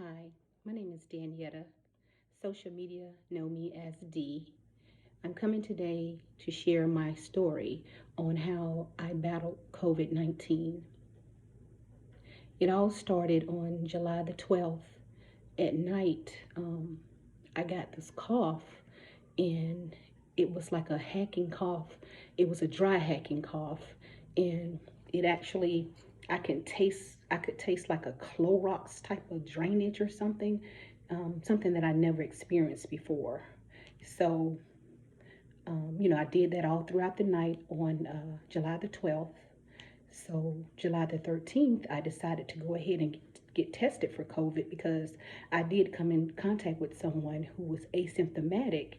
Hi, my name is Danyetta. Social media know me as D. I'm coming today to share my story on how I battled COVID 19. It all started on July the 12th. At night, I got this cough, and it was like a hacking cough. It was a dry hacking cough, and it actually, I could taste like a Clorox type of drainage or something, something that I never experienced before. So, I did that all throughout the night on July the 12th. So, July the 13th, I decided to go ahead and get tested for COVID because I did come in contact with someone who was asymptomatic,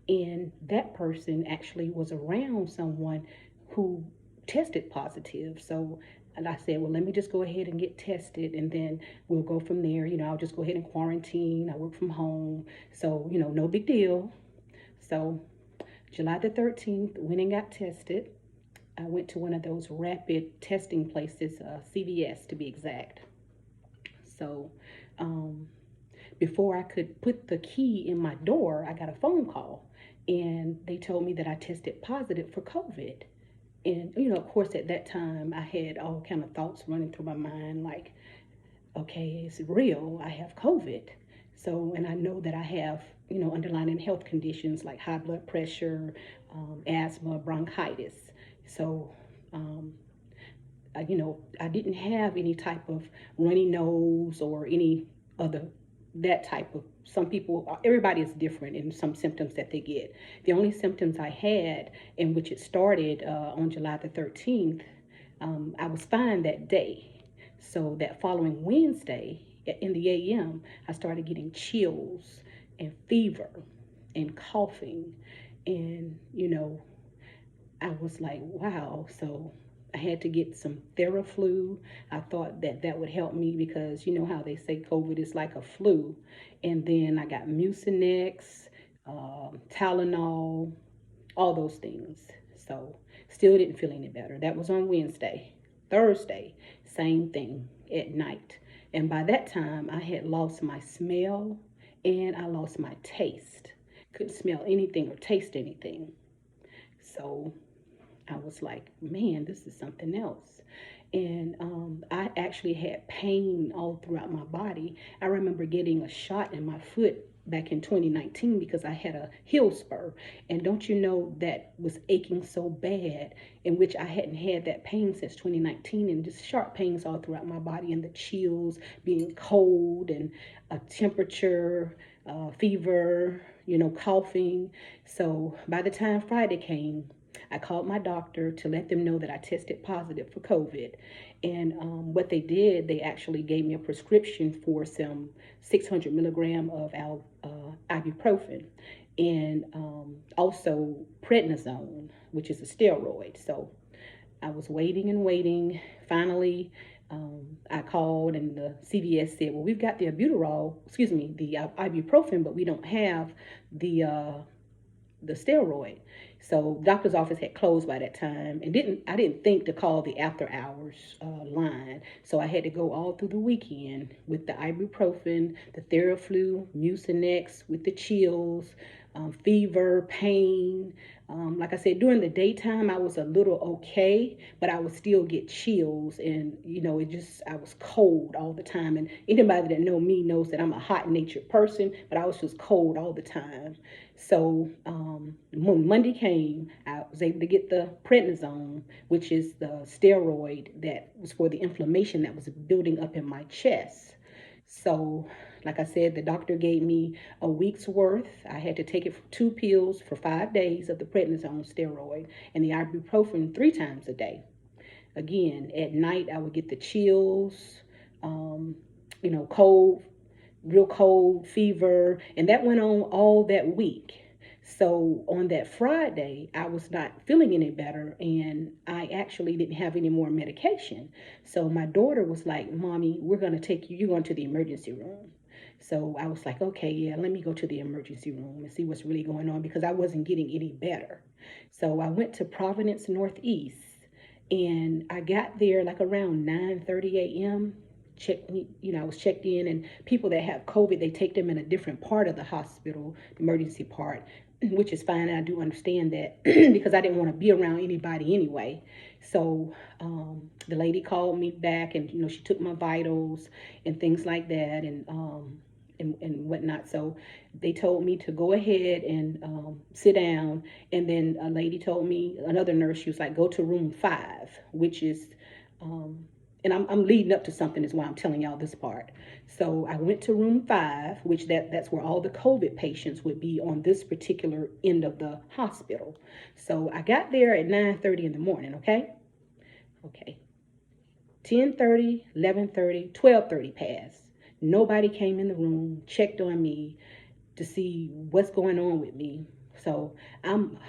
and that person actually was around someone who tested positive. So, and I said, well, let me just go ahead and get tested, and then we'll go from there. I'll just go ahead and quarantine. I work from home. So, no big deal. So, July the 13th, went and got tested. I went to one of those rapid testing places, CVS to be exact. So um, before I could put the key in my door, I got a phone call, and they told me that I tested positive for COVID. And of course, at that time, I had all kind of thoughts running through my mind, like, okay, it's real. I have COVID. So, and I know that I have underlying health conditions like high blood pressure, asthma, bronchitis. So, um, I didn't have any type of runny nose or any other that type of. Some people, everybody is different in some symptoms that they get. The only symptoms I had, in which it started on July the 13th, I was fine that day. So that following Wednesday in the AM, I started getting chills and fever and coughing. And, I was like, wow. So I had to get some Theraflu. I thought that that would help me because you know how they say COVID is like a flu. And then I got Mucinex, Tylenol, all those things. So still didn't feel any better. That was on Wednesday. Thursday, same thing at night. And by that time, I had lost my smell and I lost my taste. Couldn't smell anything or taste anything. So I was like, man, this is something else. And I actually had pain all throughout my body. I remember getting a shot in my foot back in 2019 because I had a heel spur. And don't you know that was aching so bad, in which I hadn't had that pain since 2019, and just sharp pains all throughout my body, and the chills, being cold, and a temperature, fever, coughing. So by the time Friday came, I called my doctor to let them know that I tested positive for COVID. And what they did, they actually gave me a prescription for some 600 milligram of ibuprofen, and also prednisone, which is a steroid. So I was waiting and waiting. Finally, I called, and the CVS said, well, we've got the the ibuprofen, but we don't have the steroid. So doctor's office had closed by that time, and I didn't think to call the after hours line. So I had to go all through the weekend with the ibuprofen, the Theraflu, Mucinex, with the chills, fever, pain. Like I said, during the daytime, I was a little okay, but I would still get chills, and I was cold all the time. And anybody that know me knows that I'm a hot natured person, but I was just cold all the time. So when Monday came, I was able to get the prednisone, which is the steroid that was for the inflammation that was building up in my chest. So, like I said, the doctor gave me a week's worth. I had to take it for 2 pills for 5 days of the prednisone steroid and the ibuprofen 3 times a day. Again, at night, I would get the chills, um, cold, real cold, fever, and that went on all that week. So on that Friday, I was not feeling any better, and I actually didn't have any more medication. So my daughter was like, Mommy, we're going to take you, you're going to the emergency room. So I was like, okay, yeah, let me go to the emergency room and see what's really going on because I wasn't getting any better. So I went to Providence Northeast, and I got there like around 9:30 a.m. checked me, I was checked in, and people that have COVID, they take them in a different part of the hospital, the emergency part, which is fine. And I do understand that because I didn't want to be around anybody anyway. So the lady called me back, and she took my vitals and things like that, and whatnot. So they told me to go ahead and sit down. And then a lady told me, another nurse, she was like, go to room 5, which is, and I'm leading up to something is why I'm telling y'all this part. So I went to room 5, which that's where all the COVID patients would be on this particular end of the hospital. So I got there at 9:30 in the morning, okay? Okay. 10:30, 11:30, 12:30 passed. Nobody came in the room, checked on me to see what's going on with me. So I'm,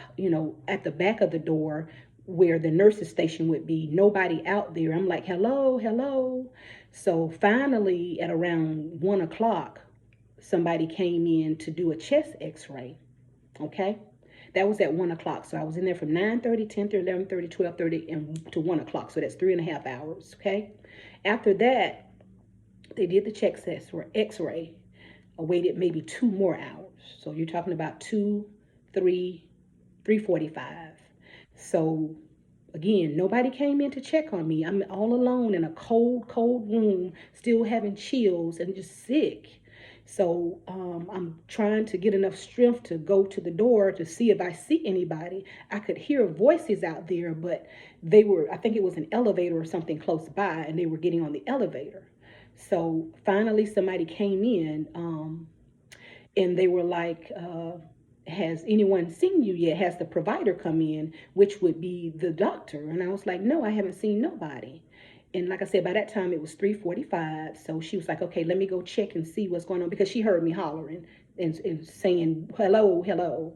at the back of the door where the nurse's station would be, nobody out there. I'm like, hello, hello. So finally, at around 1 o'clock, somebody came in to do a chest x-ray. Okay. That was at 1 o'clock. So I was in there from 9:30, 10:30, 11:30, 12:30, and to 1 o'clock. So that's 3.5 hours. Okay. After that, they did the chest x-ray. I waited maybe 2 more hours. So you're talking about 2, 3, 3:45. So again, nobody came in to check on me. I'm all alone in a cold, cold room, still having chills and just sick. So I'm trying to get enough strength to go to the door to see if I see anybody. I could hear voices out there, but I think it was an elevator or something close by, and they were getting on the elevator. So finally somebody came in, and they were like, has anyone seen you yet? Has the provider come in, which would be the doctor? And I was like, no, I haven't seen nobody. And like I said, by that time it was 3:45. So she was like, okay, let me go check and see what's going on, because she heard me hollering and saying, hello, hello.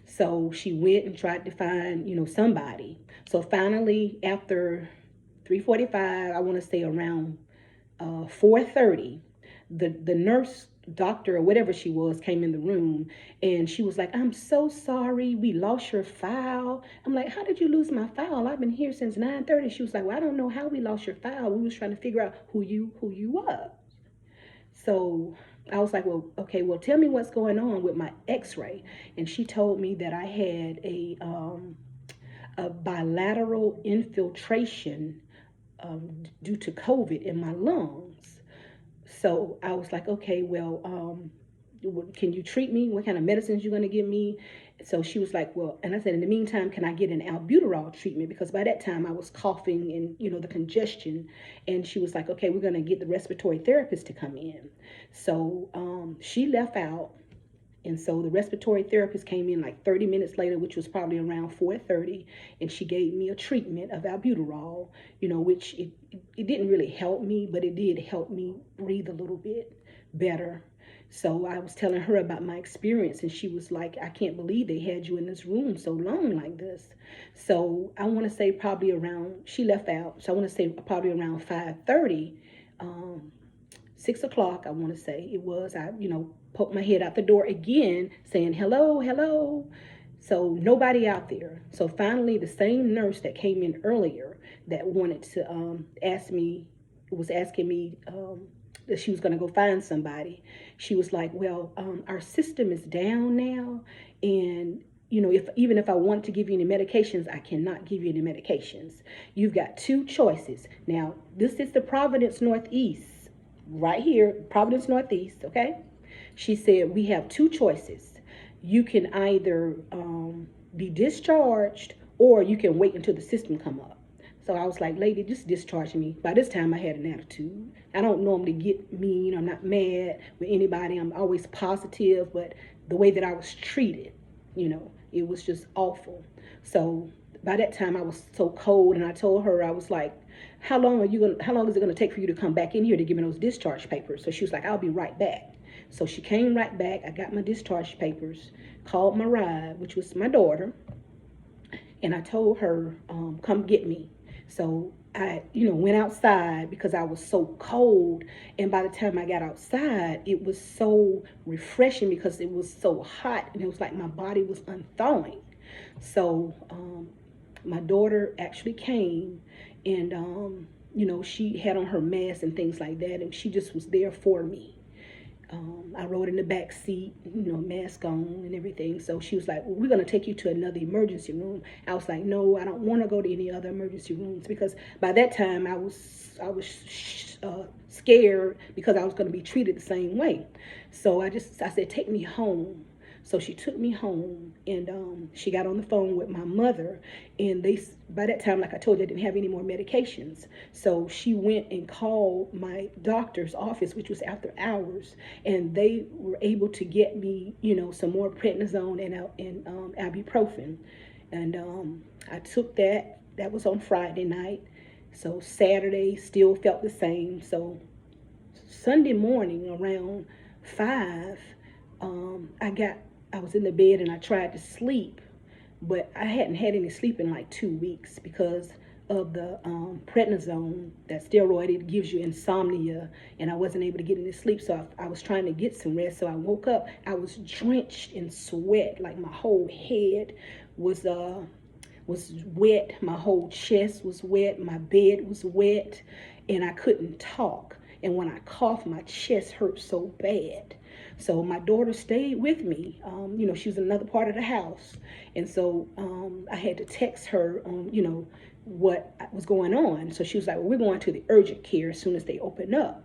So she went and tried to find, somebody. So finally, after 3:45, I want to say around 4:30, the nurse, doctor, or whatever she was, came in the room, and she was like, I'm so sorry, we lost your file. I'm like, how did you lose my file? I've been here since 9:30. She was like, well, I don't know how we lost your file. We was trying to figure out who you were. So I was like, well, okay, well, tell me what's going on with my x-ray. And she told me that I had a bilateral infiltration due to COVID in my lungs. So I was like, okay, well, can you treat me? What kind of medicines you going to give me? So she was like, well, and I said, in the meantime, can I get an albuterol treatment? Because by that time I was coughing and, the congestion. And she was like, okay, we're going to get the respiratory therapist to come in. So she left out. And so the respiratory therapist came in like 30 minutes later, which was probably around 4:30, and she gave me a treatment of albuterol, which it didn't really help me, but it did help me breathe a little bit better. So I was telling her about my experience, and she was like, I can't believe they had you in this room so long like this. So I want to say probably around, she left out, so I want to say probably around 5:30, 6 o'clock, I want to say it was, I poked my head out the door again saying, hello, hello. So nobody out there. So finally, the same nurse that came in earlier that wanted to was asking me that she was going to go find somebody. She was like, well, our system is down now, and even if I want to give you any medications, I cannot give you any medications. You've got 2 choices. Now, this is the Providence Northeast, right here, Providence Northeast, okay? She said, we have 2 choices. You can either be discharged, or you can wait until the system come up. So I was like, lady, just discharge me. By this time I had an attitude. I don't normally get mean. I'm not mad with anybody. I'm always positive, but the way that I was treated, it was just awful. So by that time I was so cold, and I told her, I was like, how long is it going to take for you to come back in here to give me those discharge papers? So she was like, I'll be right back. So she came right back. I got my discharge papers, called my ride, which was my daughter, and I told her, come get me. So I, went outside because I was so cold. And by the time I got outside, it was so refreshing because it was so hot, and it was like my body was unthawing. So my daughter actually came, and she had on her mask and things like that, and she just was there for me. I rode in the back seat, mask on and everything. So she was like, well, we're going to take you to another emergency room. I was like, no, I don't want to go to any other emergency rooms, because by that time I was scared because I was going to be treated the same way. So I said, take me home. So she took me home, and she got on the phone with my mother, and by that time, like I told you, I didn't have any more medications. So she went and called my doctor's office, which was after hours, and they were able to get me, some more prednisone and ibuprofen, and I took that. That was on Friday night. So Saturday still felt the same. So Sunday morning around 5, I was in the bed and I tried to sleep, but I hadn't had any sleep in like 2 weeks because of the prednisone, that steroid. It gives you insomnia, and I wasn't able to get any sleep, so I was trying to get some rest. So I woke up, I was drenched in sweat, like my whole head was wet, my whole chest was wet, my bed was wet, and I couldn't talk. And when I coughed, my chest hurt so bad. So my daughter stayed with me. She was in another part of the house. And so I had to text her on, what was going on. So she was like, well, we're going to the urgent care as soon as they open up.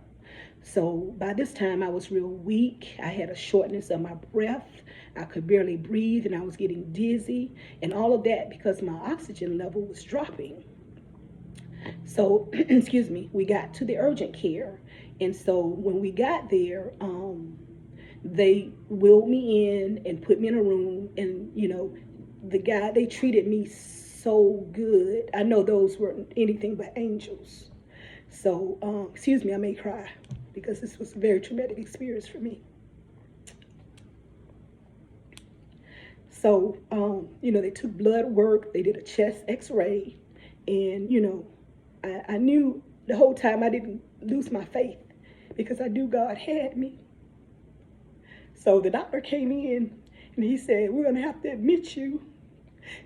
So by this time I was real weak. I had a shortness of my breath. I could barely breathe, and I was getting dizzy, and all of that because my oxygen level was dropping. So, excuse me, we got to the urgent care. And so when we got there, they wheeled me in and put me in a room, and they treated me so good. I know those weren't anything but angels. So excuse me, I may cry because this was a very traumatic experience for me. So they took blood work, they did a chest x-ray, and I knew the whole time I didn't lose my faith, because I knew God had me. So the doctor came in and he said, we're going to have to admit you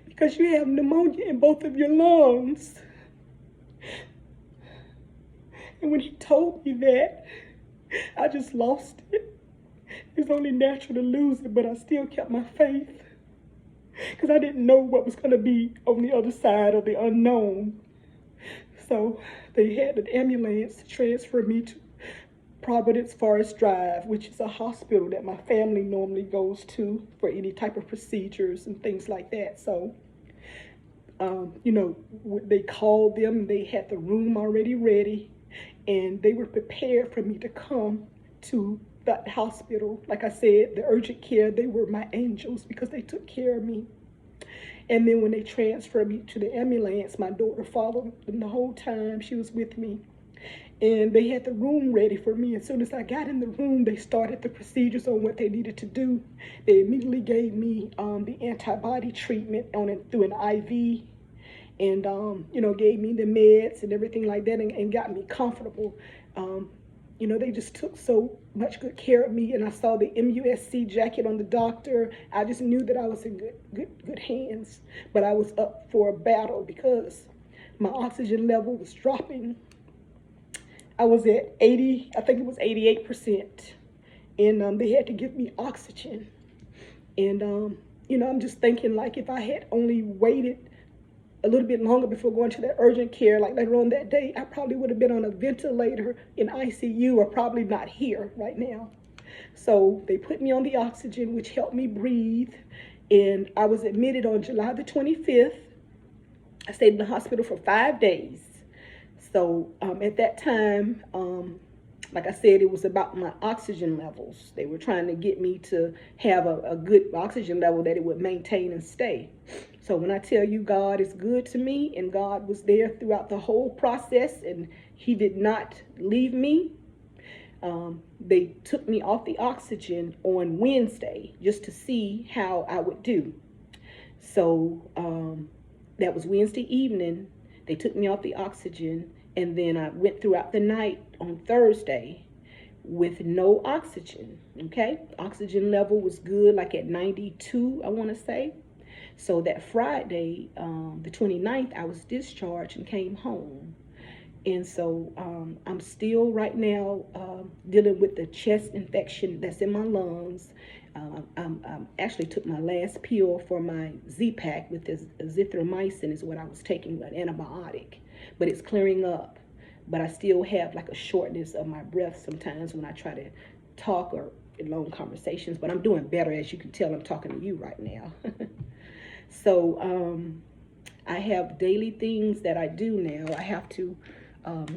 because you have pneumonia in both of your lungs. And when he told me that, I just lost it. It's only natural to lose it, but I still kept my faith because I didn't know what was going to be on the other side of the unknown. So they had an ambulance to transfer me to Providence Forest Drive, which is a hospital that my family normally goes to for any type of procedures and things like that. So, they called them, they had the room already ready, and they were prepared for me to come to that hospital. Like I said, the urgent care, they were my angels because they took care of me. And then when they transferred me to the ambulance, my daughter followed them the whole time. She was with me. And they had the room ready for me. As soon as I got in the room, they started the procedures on what they needed to do. They immediately gave me the antibody treatment through an IV, and gave me the meds and everything like that, and got me comfortable. They just took so much good care of me, and I saw the MUSC jacket on the doctor. I just knew that I was in good hands. But I was up for a battle because my oxygen level was dropping. I was at 80, I think it was 88%, and they had to give me oxygen. And I'm just thinking, like, if I had only waited a little bit longer before going to that urgent care, like later on that day, I probably would have been on a ventilator in ICU, or probably not here right now. So they put me on the oxygen, which helped me breathe, and I was admitted on July the 25th. I stayed in the hospital for 5 days. So at that time, like I said, it was about my oxygen levels. They were trying to get me to have a good oxygen level that it would maintain and stay. So when I tell you God is good to me, and God was there throughout the whole process, and he did not leave me, they took me off the oxygen on Wednesday just to see how I would do. So that was Wednesday evening. They took me off the oxygen, and then I went throughout the night on Thursday with no oxygen, okay? Oxygen level was good, like at 92, I want to say. So that Friday, the 29th, I was discharged and came home. And so I'm still right now dealing with the chest infection that's in my lungs. I'm actually took my last pill for my Z-Pack with this azithromycin is what I was taking, an antibiotic, but it's clearing up. But I still have like a shortness of my breath sometimes when I try to talk or in long conversations. But I'm doing better, as you can tell. I'm talking to you right now. So I have daily things that I do now. I have to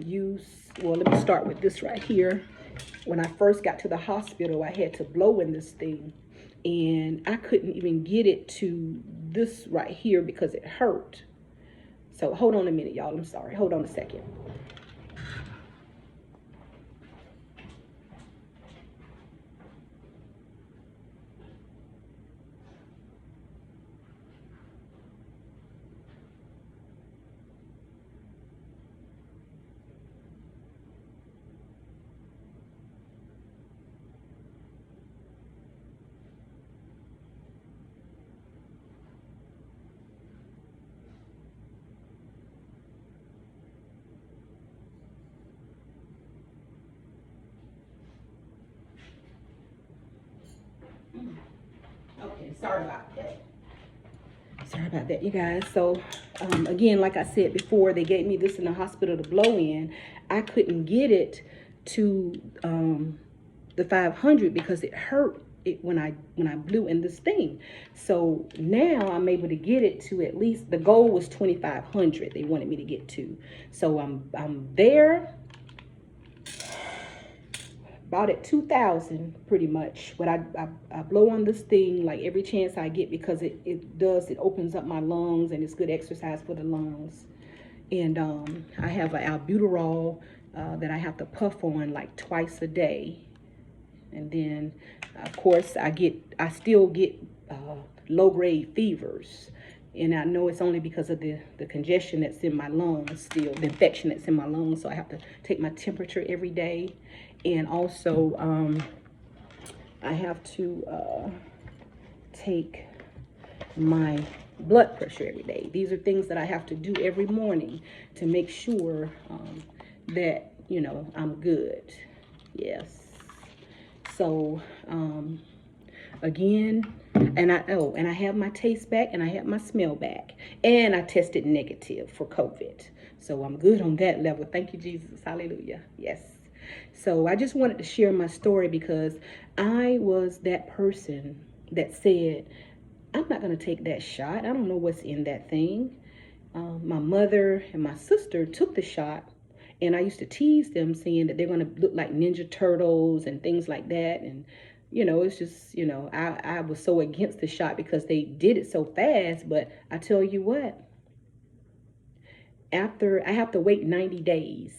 use, well, let me start with this right here. When I first got to the hospital, I had to blow in this thing, and I couldn't even get it to this right here because it hurt. So hold on a minute, y'all. I'm sorry. Hold on a second. Okay, sorry about that. Sorry about that, you guys. So, again, like I said before, they gave me this in the hospital to blow in. I couldn't get it to the 500 because it hurt it when I blew in this thing. So now I'm able to get it to at least, the goal was 2,500. They wanted me to get to. So I'm there. About at 2,000 pretty much, but I blow on this thing like every chance I get because it opens up my lungs, and it's good exercise for the lungs. And I have an albuterol that I have to puff on like twice a day. And then of course I still get low grade fevers, and I know it's only because of the congestion that's in my lungs, still the infection that's in my lungs. So I have to take my temperature every day. And also I have to take my blood pressure every day. These are things that I have to do every morning to make sure that, you know, I'm good. Yes. So again, and I have my taste back, and I have my smell back, and I tested negative for COVID. So I'm good on that level. Thank you, Jesus. Hallelujah. Yes. So I just wanted to share my story because I was that person that said, I'm not going to take that shot. I don't know what's in that thing. My mother and my sister took the shot, and I used to tease them saying that they're going to look like Ninja Turtles and things like that. And, you know, it's just, you know, I was so against the shot because they did it so fast. But I tell you what, after I have to wait 90 days.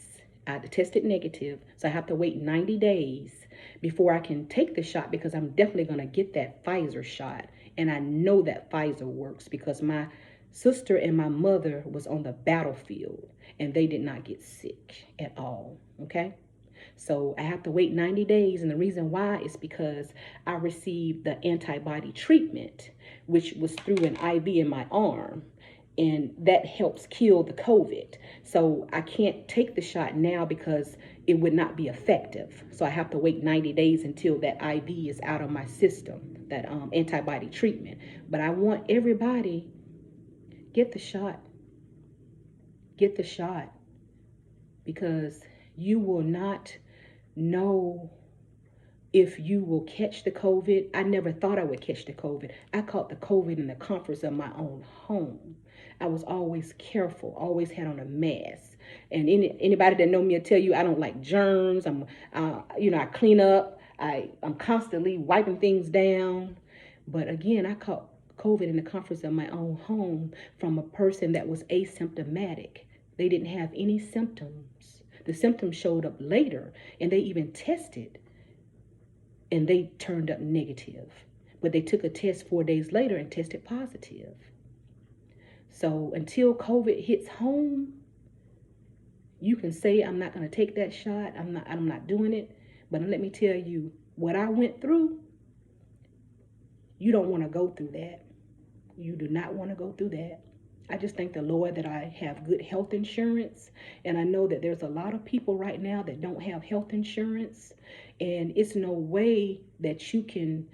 I tested negative, so I have to wait 90 days before I can take the shot, because I'm definitely going to get that Pfizer shot. And I know that Pfizer works because my sister and my mother was on the battlefield, and they did not get sick at all, okay? So I have to wait 90 days, and the reason why is because I received the antibody treatment, which was through an IV in my arm, and that helps kill the COVID. So I can't take the shot now because it would not be effective. So I have to wait 90 days until that IV is out of my system, that antibody treatment. But I want everybody, get the shot. Get the shot, because you will not know if you will catch the COVID. I never thought I would catch the COVID. I caught the COVID in the comforts of my own home. I was always careful, always had on a mask. And anybody that know me will tell you I don't like germs. I clean up. I'm constantly wiping things down. But again, I caught COVID in the comforts of my own home from a person that was asymptomatic. They didn't have any symptoms. The symptoms showed up later, and they even tested, and they turned up negative. But they took a test 4 days later and tested positive. So until COVID hits home, you can say, I'm not going to take that shot. I'm not doing it. But let me tell you, what I went through, you don't want to go through that. You do not want to go through that. I just thank the Lord that I have good health insurance. And I know that there's a lot of people right now that don't have health insurance. And it's no way that you can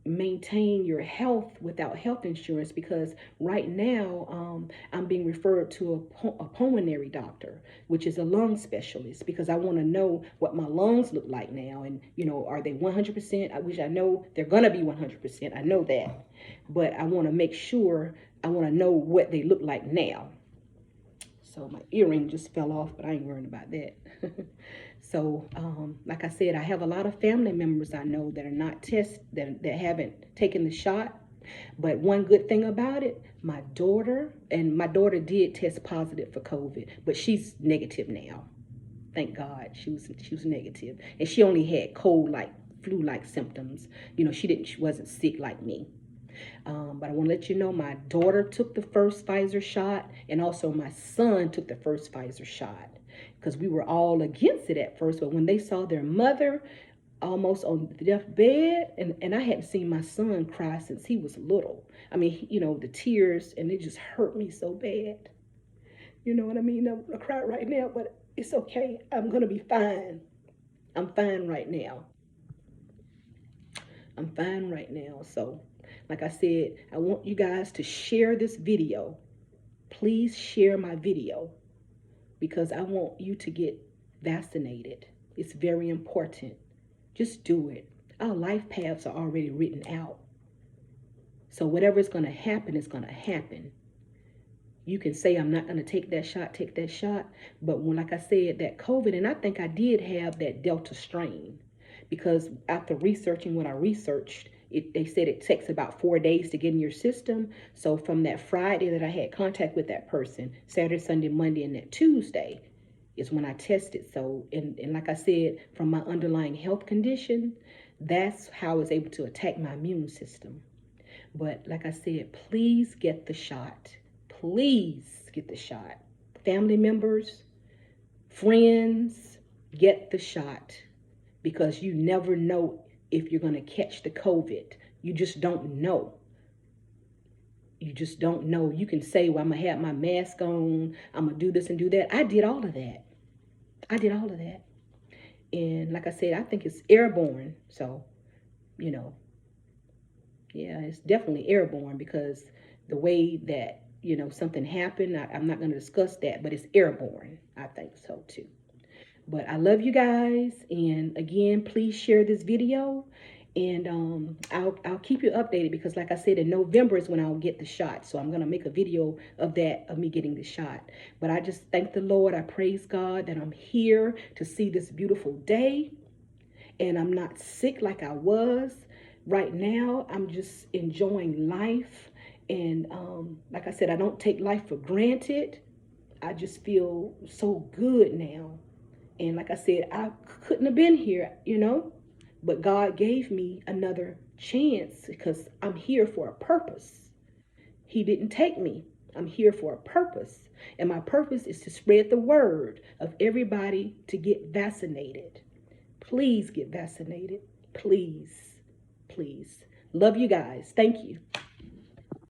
maintain your health without health insurance, because right now I'm being referred to a pulmonary doctor, which is a lung specialist, because I want to know what my lungs look like now. And, are they 100%? I know they're going to be 100%. I know that. But I want to make sure, I want to know what they look like now. So my earring just fell off, but I ain't worrying about that. So, like I said, I have a lot of family members I know that are not that haven't taken the shot. But one good thing about it, my daughter did test positive for COVID, but she's negative now. Thank God, she was negative, and she only had flu-like symptoms. She wasn't sick like me. But I want to let you know my daughter took the first Pfizer shot, and also my son took the first Pfizer shot, because we were all against it at first. But when they saw their mother almost on the deathbed, and I hadn't seen my son cry since he was little. I mean, the tears, and it just hurt me so bad. You know what I mean? I'm going to cry right now, but it's okay. I'm going to be fine. I'm fine right now. I'm fine right now. So, like I said, I want you guys to share this video. Please share my video, because I want you to get vaccinated. It's very important. Just do it. Our life paths are already written out. So whatever is going to happen is going to happen. You can say, I'm not going to take that shot. But like I said, that COVID, and I think I did have that Delta strain, because after researching what I researched, they said it takes about 4 days to get in your system. So from that Friday that I had contact with that person, Saturday, Sunday, Monday, and that Tuesday is when I tested. So, and like I said, from my underlying health condition, that's how I was able to attack my immune system. But like I said, please get the shot. Please get the shot. Family members, friends, get the shot, because you never know if you're going to catch the COVID. You just don't know. You just don't know. You can say, well, I'm going to have my mask on. I'm going to do this and do that. I did all of that. And like I said, I think it's airborne. So, yeah, it's definitely airborne, because the way that, something happened, I'm not going to discuss that, but it's airborne. I think so too. But I love you guys. And again, please share this video. And I'll keep you updated, because like I said, in November is when I'll get the shot. So I'm going to make a video of that, of me getting the shot. But I just thank the Lord. I praise God that I'm here to see this beautiful day. And I'm not sick like I was. Right now, I'm just enjoying life. And like I said, I don't take life for granted. I just feel so good now. And like I said, I couldn't have been here, but God gave me another chance, because I'm here for a purpose. He didn't take me. I'm here for a purpose. And my purpose is to spread the word of everybody to get vaccinated. Please get vaccinated. Please. Love you guys. Thank you.